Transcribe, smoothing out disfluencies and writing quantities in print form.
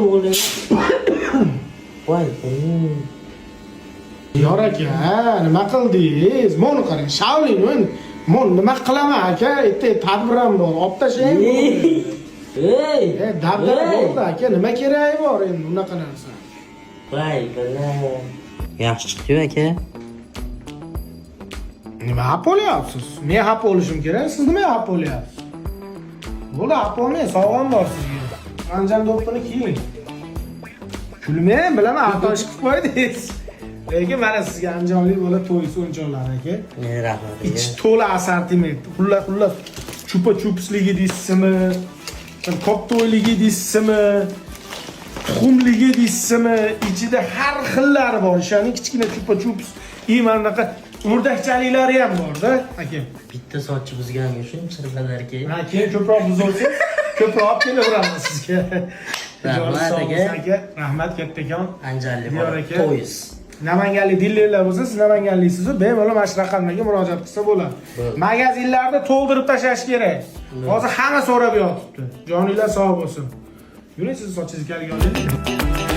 bo'ldi. Voy, Yor aka, nima qildingiz? Meni qarang, Shaolin, men nima qilaman aka? Tadbirim bor, olib tashlang. Ey, Dabdala bo'ldi aka, nima keragi bor endi unaqa narsa? voy, bilan. Yaxshi chiqdi aka. Nima hap olyapsiz? Men hap olishim kerak, siz nima hap olyapsiz? Bo'ldi, hap olmang, sog'lom bor sizga. Anjan do'ppini kiying. Kulmang, bilaman, xatosh qilib qo'ydingiz. Lekin mana sizga anjonli bola to'y o'yinchoqlar aka. Rahmat. İç to'la assortiment. Xullas chupa chupsligi deysizmi? Koptoyligi deysizmi? Tuxumligi deysizmi? Ichida har xillari bor. O'shaning kichkina chupa chups, manaqa o'rdakchaliklari ham bor-da, aka. Bitta sochi buzganga shunchalarga. Ha, keyin ko'proq buzolsangiz, ko'proq olib kelaveraman sizga. Rahmat aka. Rahmat kattakon. Anjalli Yor bola aka. to'yis. Namanganlik dillerlar bo'lsa, siz namanganliksiz-ku, bemalol mana shu raqamlarga murojaat qilsa bo'ladi. Magazinlarda to'ldirib tashlash kerak. Hozir hamma so'rab yotibdi. Joninglar sog' bo'lsin. Yuring, siz sochingizni kalga oling.